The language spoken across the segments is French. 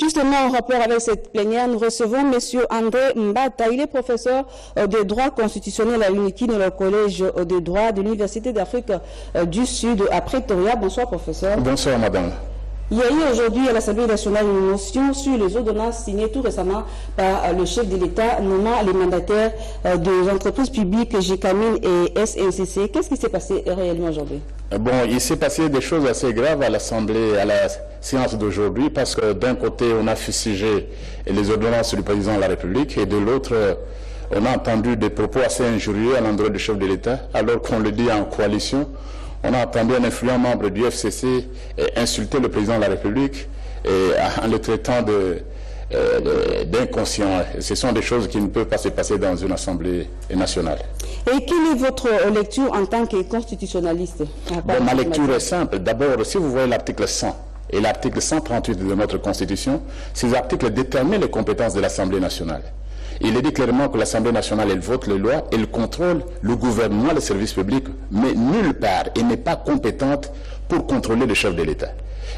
Justement, en rapport avec cette plénière, nous recevons M. André Mbata. Il est professeur de droit constitutionnel à l'UNIKI dans le collège de droit de l'Université d'Afrique du Sud à Pretoria. Bonsoir, professeur. Bonsoir, madame. Il y a eu aujourd'hui à l'Assemblée nationale une motion sur les ordonnances signées tout récemment par le chef de l'État nommant les mandataires des entreprises publiques GCAMIN et SNCC. Qu'est-ce qui s'est passé réellement aujourd'hui? Bon, il s'est passé des choses assez graves à l'Assemblée, à la séance d'aujourd'hui, parce que d'un côté, on a fustigé les ordonnances du président de la République, et de l'autre, on a entendu des propos assez injurieux à l'endroit du chef de l'État, alors qu'on le dit en coalition. On a entendu un influent membre du FCC insulter le président de la République en le traitant d'inconscient. Ce sont des choses qui ne peuvent pas se passer dans une Assemblée nationale. Et quelle est votre lecture en tant que constitutionnaliste? Bon, ma lecture est simple. D'abord, si vous voyez l'article 100 et l'article 138 de notre Constitution, ces articles déterminent les compétences de l'Assemblée nationale. Il est dit clairement que l'Assemblée nationale, elle vote les lois, elle contrôle le gouvernement, les services publics, mais nulle part, elle n'est pas compétente pour contrôler le chef de l'État.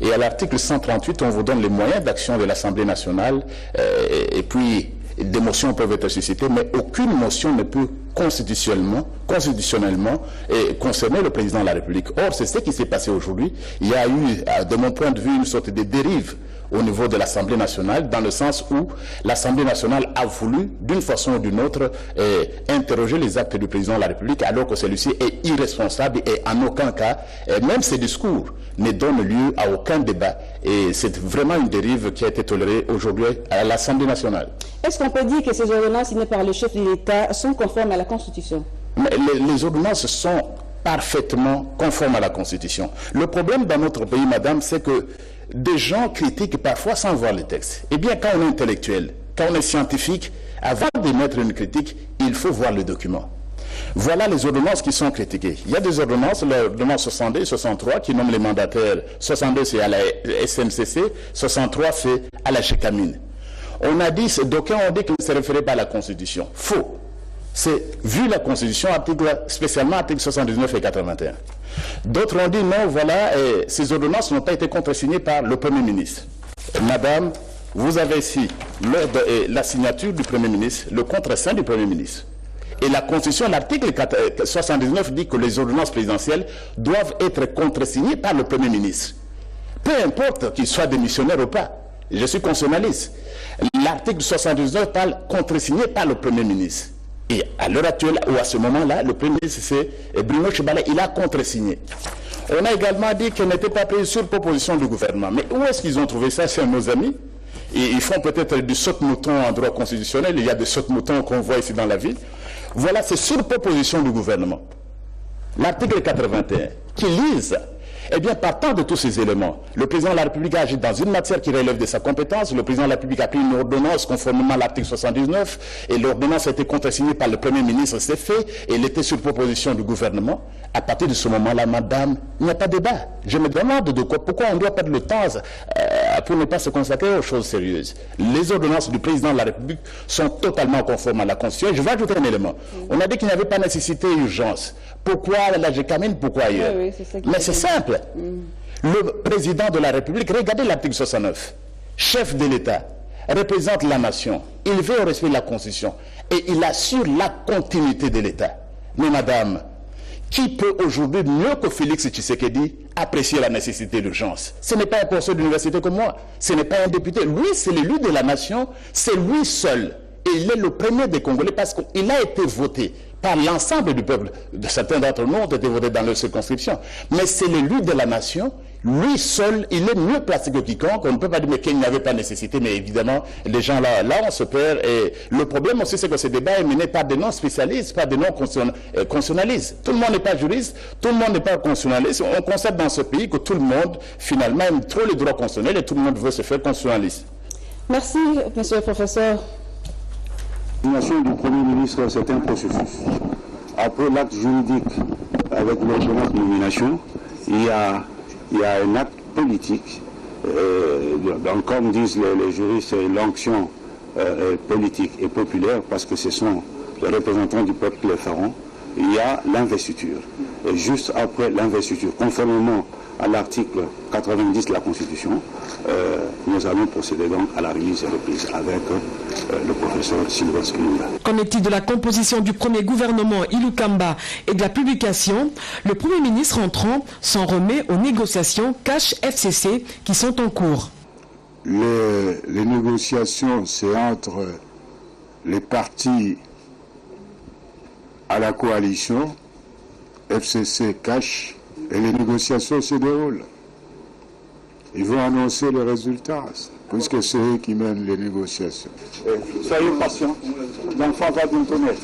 Et à l'article 138, on vous donne les moyens d'action de l'Assemblée nationale, et puis des motions peuvent être suscitées, mais aucune motion ne peut constitutionnellement concerner le président de la République. Or, c'est ce qui s'est passé aujourd'hui. Il y a eu, de mon point de vue, une sorte de dérive au niveau de l'Assemblée nationale, dans le sens où l'Assemblée nationale a voulu, d'une façon ou d'une autre, interroger les actes du président de la République, alors que celui-ci est irresponsable et en aucun cas, même ses discours, ne donnent lieu à aucun débat. Et c'est vraiment une dérive qui a été tolérée aujourd'hui à l'Assemblée nationale. Est-ce qu'on peut dire que ces ordonnances signées par le chef de l'État sont conformes à la Constitution? Les ordonnances sont parfaitement conformes à la Constitution. Le problème dans notre pays, madame, c'est que des gens critiquent parfois sans voir les textes. Eh bien, quand on est intellectuel, quand on est scientifique, avant d'émettre une critique, il faut voir le document. Voilà les ordonnances qui sont critiquées. Il y a des ordonnances, l'ordonnance 62 et 63 qui nomment les mandataires. 62 c'est à la SNCC, 63 c'est à la GCAMIN. On a dit, d'aucuns ont dit que ne se référait pas à la Constitution. Faux. C'est vu la Constitution, spécialement articles 79 et 81. D'autres ont dit non, voilà, ces ordonnances n'ont pas été contresignées par le Premier ministre. Madame, vous avez ici la signature du Premier ministre, le contreseing du Premier ministre. Et la Constitution, l'article 79 dit que les ordonnances présidentielles doivent être contresignées par le Premier ministre. Peu importe qu'il soit démissionnaire ou pas. Je suis constitutionnaliste. L'article 79 parle contresigné par le Premier ministre. Et à l'heure actuelle, ou à ce moment-là, le Premier ministre, c'est Bruno Tshibala, il a contresigné. On a également dit qu'elle n'était pas prise sur proposition du gouvernement. Mais où est-ce qu'ils ont trouvé ça? C'est nos amis. Et ils font peut-être du saute-mouton en droit constitutionnel. Il y a des saute-moutons qu'on voit ici dans la ville. Voilà, c'est sur proposition du gouvernement. L'article 81, qui lise. Eh bien, partant de tous ces éléments, le président de la République a agi dans une matière qui relève de sa compétence. Le président de la République a pris une ordonnance conformément à l'article 79 et l'ordonnance a été contresignée par le Premier ministre, c'est fait, et elle était sur proposition du gouvernement. À partir de ce moment-là, madame, il n'y a pas de débat. Je me demande pourquoi on doit perdre le temps pour ne pas se consacrer aux choses sérieuses. Les ordonnances du président de la République sont totalement conformes à la Constitution. Je vais ajouter un élément. On a dit qu'il n'y avait pas nécessité et urgence. Pourquoi la GCAMIN, pourquoi ailleurs? Oui, mais c'est simple. Le président de la République, regardez l'article 69, chef de l'État, représente la nation, il veut au respect de la Constitution et il assure la continuité de l'État. Mais madame, qui peut aujourd'hui, mieux que Félix Tshisekedi, apprécier la nécessité d'urgence? Ce n'est pas un professeur d'université comme moi, ce n'est pas un député. Lui, c'est l'élu de la nation, c'est lui seul. Et il est le premier des Congolais parce qu'il a été voté par l'ensemble du peuple. Certains d'entre nous ont été votés dans leur circonscription. Mais c'est l'élu de la nation. Lui seul, il est mieux placé que quiconque. On ne peut pas dire qu'il n'y avait pas nécessité, mais évidemment, les gens là on se perd. Et le problème aussi, c'est que ce débat est mené par des non-spécialistes, par des non-constitutionnalistes. Tout le monde n'est pas juriste, tout le monde n'est pas constitutionnaliste. On constate dans ce pays que tout le monde, finalement, aime trop les droits constitutionnels et tout le monde veut se faire constitutionnaliste. Merci, monsieur le professeur. La nomination du Premier ministre, c'est un processus. Après l'acte juridique avec l'ordonnance de nomination, il y a un acte politique. Donc, comme disent les juristes, l'onction politique et populaire, parce que ce sont les représentants du peuple qui le feront. il y a l'investiture. Et juste après l'investiture, conformément à l'article 90 de la Constitution, nous allons procéder donc à la remise et reprise avec le professeur Sylvestre Lunda. Qu'en est-il de la composition du premier gouvernement Ilukamba et de la publication? Le Premier ministre entrant s'en remet aux négociations Cash-FCC qui sont en cours. Les négociations, c'est entre les partis à la coalition, FCC, Cash, et les négociations se déroulent. Ils vont annoncer les résultats, puisque c'est eux qui mènent les négociations. Soyez patients, l'enfant va bientôt naître.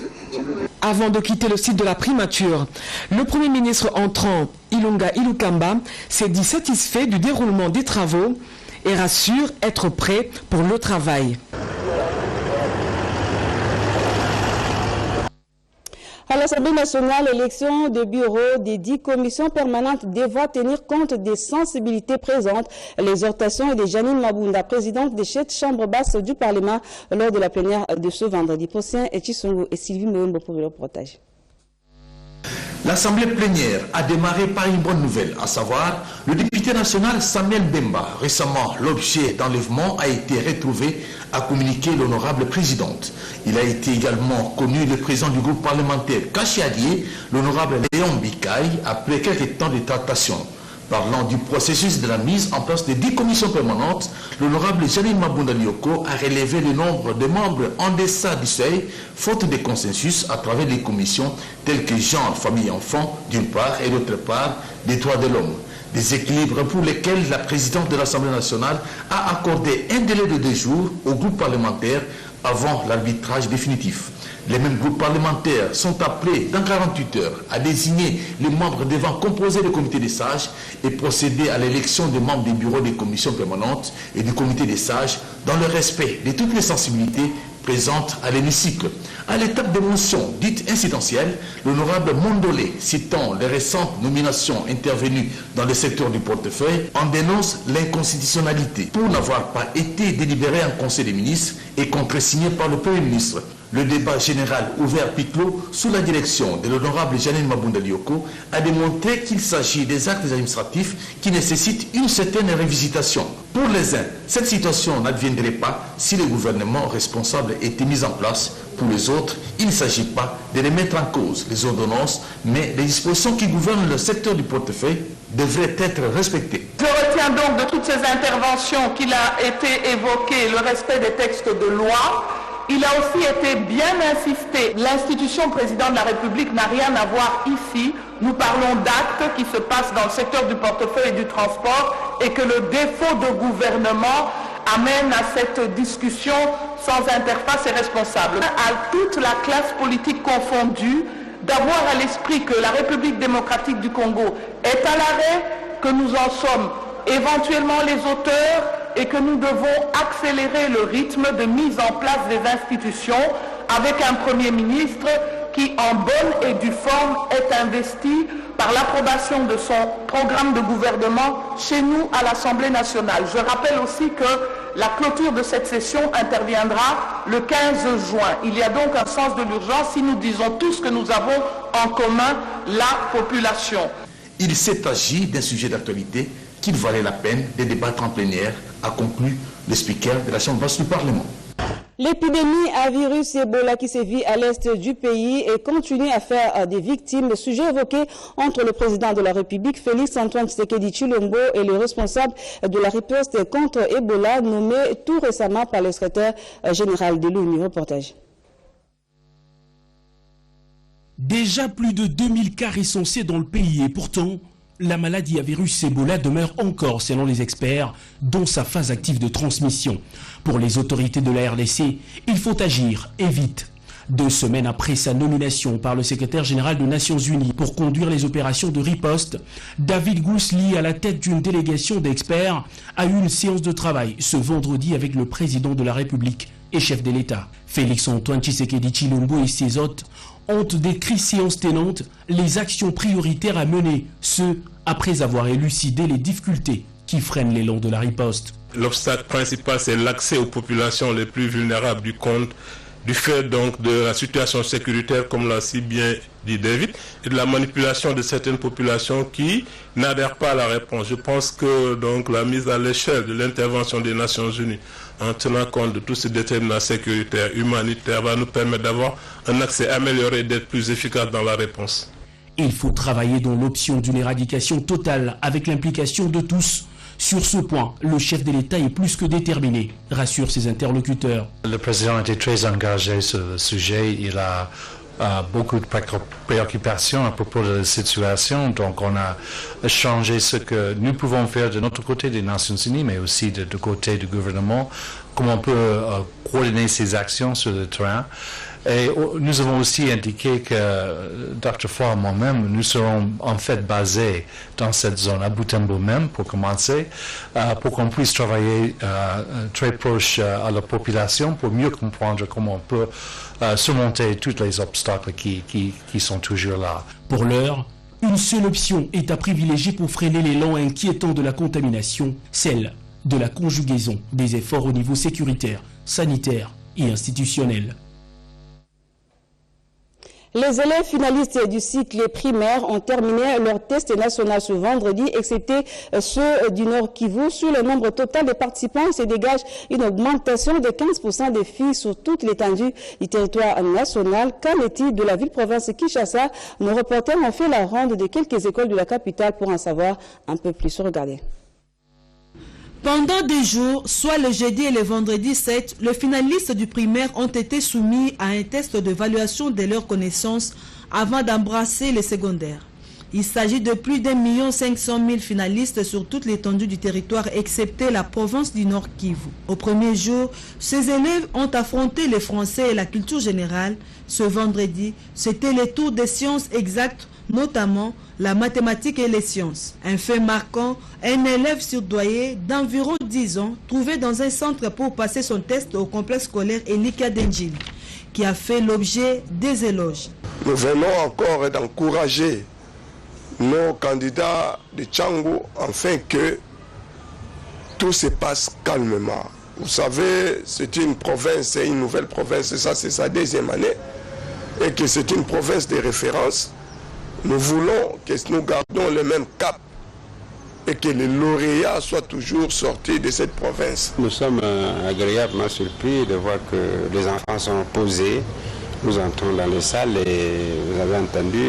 Avant de quitter le site de la primature, le Premier ministre entrant, Ilunga Ilukamba, s'est dit satisfait du déroulement des travaux et rassure être prêt pour le travail. À l'Assemblée nationale, l'élection de bureaux des 10 commissions permanentes devra tenir compte des sensibilités présentes. L'exhortation est de Janine Mabunda, présidente des 7 chambres basses du Parlement, lors de la plénière de ce vendredi. Procien et Chisongo et Sylvie Moumbo pour le reportage. L'Assemblée plénière a démarré par une bonne nouvelle, à savoir le député national Samuel Bemba. Récemment, l'objet d'enlèvement a été retrouvé, a communiqué l'honorable présidente. Il a été également connu le président du groupe parlementaire Kachiadier, l'honorable Léon Bikaï, après quelques temps de tractation. Parlant du processus de la mise en place des 10 commissions permanentes, l'honorable Janine Mabunda Lioko a relevé le nombre de membres en deçà du seuil, faute de consensus à travers les commissions telles que genre, famille, enfants, d'une part, et d'autre part, des droits de l'homme. Des équilibres pour lesquels la présidente de l'Assemblée nationale a accordé un délai de 2 jours au groupe parlementaire avant l'arbitrage définitif. Les mêmes groupes parlementaires sont appelés dans 48 heures à désigner les membres devant composer le comité des sages et procéder à l'élection des membres des bureaux des commissions permanentes et du comité des sages dans le respect de toutes les sensibilités présentes à l'hémicycle. À l'étape de motion dite incidentielle, l'honorable Mondolé, citant les récentes nominations intervenues dans le secteur du portefeuille, en dénonce l'inconstitutionnalité pour n'avoir pas été délibéré en Conseil des ministres et contresigné par le Premier ministre. Le débat général ouvert puis clos sous la direction de l'honorable Janine Mabunda Lioko a démontré qu'il s'agit des actes administratifs qui nécessitent une certaine révisitation. Pour les uns, cette situation n'adviendrait pas si le gouvernement responsable était mis en place. Pour les autres, il ne s'agit pas de remettre en cause les ordonnances, mais les dispositions qui gouvernent le secteur du portefeuille devraient être respectées. Je retiens donc de toutes ces interventions qu'il a été évoqué le respect des textes de loi. Il a aussi été bien insisté. L'institution président de la République n'a rien à voir ici. Nous parlons d'actes qui se passent dans le secteur du portefeuille et du transport et que le défaut de gouvernement amène à cette discussion sans interface et responsable. À toute la classe politique confondue, d'avoir à l'esprit que la République démocratique du Congo est à l'arrêt, que nous en sommes éventuellement les auteurs et que nous devons accélérer le rythme de mise en place des institutions avec un Premier ministre qui, en bonne et due forme, est investi par l'approbation de son programme de gouvernement chez nous à l'Assemblée nationale. Je rappelle aussi que la clôture de cette session interviendra le 15 juin. Il y a donc un sens de l'urgence si nous disons tous que nous avons en commun la population. Il s'est agi d'un sujet d'actualité qu'il valait la peine de débattre en plénière, a conclu le speaker de la Chambre basse du Parlement. L'épidémie à virus Ebola qui sévit à l'est du pays et continue à faire des victimes. Le sujet évoqué entre le président de la République, Félix-Antoine Tshisekedi Tshilombo, et le responsable de la riposte contre Ebola, nommé tout récemment par le secrétaire général de l'ONU. Reportage. Déjà plus de 2000 cas recensés dans le pays et pourtant, la maladie à virus Ebola demeure encore, selon les experts, dans sa phase active de transmission. Pour les autorités de la RDC, il faut agir et vite. 2 semaines après sa nomination par le secrétaire général des Nations Unies pour conduire les opérations de riposte, David Gousli, à la tête d'une délégation d'experts, a eu une séance de travail ce vendredi avec le président de la République et chef de l'État. Félix-Antoine Tshisekedi Tshilombo et ses hôtes ont décrit séance tenante les actions prioritaires à mener, ce après avoir élucidé les difficultés qui freinent l'élan de la riposte. L'obstacle principal, c'est l'accès aux populations les plus vulnérables du compte, du fait donc de la situation sécuritaire, comme l'a si bien dit David, et de la manipulation de certaines populations qui n'adhèrent pas à la réponse. Je pense que donc la mise à l'échelle de l'intervention des Nations Unies, en tenant compte de tous ces déterminants sécuritaires, humanitaires, va nous permettre d'avoir un accès amélioré et d'être plus efficace dans la réponse. Il faut travailler dans l'option d'une éradication totale avec l'implication de tous. Sur ce point, le chef de l'État est plus que déterminé, rassure ses interlocuteurs. Le président était très engagé sur le sujet. Il a beaucoup de préoccupations à propos de la situation. Donc on a changé ce que nous pouvons faire de notre côté des Nations Unies, mais aussi du côté du gouvernement, comment on peut coordonner ces actions sur le terrain. Et nous avons aussi indiqué que Dr. Faure et moi-même, nous serons en fait basés dans cette zone, à Butembo même, pour commencer, pour qu'on puisse travailler très proche à la population, pour mieux comprendre comment on peut surmonter tous les obstacles qui sont toujours là. Pour l'heure, une seule option est à privilégier pour freiner l'élan inquiétant de la contamination, celle de la conjugaison des efforts au niveau sécuritaire, sanitaire et institutionnel. Les élèves finalistes du cycle primaire ont terminé leur test national ce vendredi, excepté ceux du Nord Kivu. Sur le nombre total de participants, il se dégage une augmentation de 15% des filles sur toute l'étendue du territoire national. Qu'en est-il de la ville-province Kinshasa? Nos reporters ont fait la ronde de quelques écoles de la capitale pour en savoir un peu plus. Regardez. Pendant 2 jours, soit le jeudi et le vendredi 7, les finalistes du primaire ont été soumis à un test d'évaluation de leurs connaissances avant d'embrasser les secondaires. Il s'agit de plus d'1 500 000 finalistes sur toute l'étendue du territoire, excepté la province du Nord Kivu. Au premier jour, ces élèves ont affronté les Français et la culture générale. Ce vendredi, c'était le tour des sciences exactes, notamment la mathématique et les sciences. Un fait marquant, un élève surdoyé d'environ 10 ans, trouvé dans un centre pour passer son test au complexe scolaire Elika Denjili, qui a fait l'objet des éloges. Nous venons encore d'encourager nos candidats de Tchangou afin que tout se passe calmement. Vous savez, c'est une province, c'est une nouvelle province, et ça c'est sa 2e année, et que c'est une province de référence. Nous voulons que nous gardons le même cap et que les lauréats soient toujours sortis de cette province. Nous sommes agréablement surpris de voir que les enfants sont posés. Nous entrons dans les salles et vous avez entendu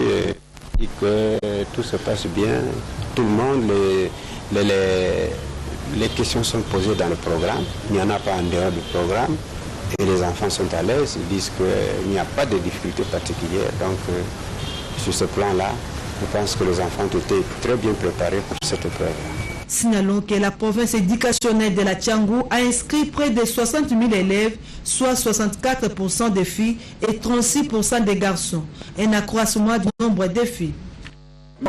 que tout se passe bien. Tout le monde, les questions sont posées dans le programme. Il n'y en a pas en dehors du programme. Et les enfants sont à l'aise. Ils disent qu'il n'y a pas de difficultés particulières. Donc, sur ce plan-là, je pense que les enfants ont été très bien préparés pour cette épreuve. Signalons que la province éducationnelle de la Tchangou a inscrit près de 60 000 élèves, soit 64% des filles et 36% des garçons. Un accroissement du nombre des filles.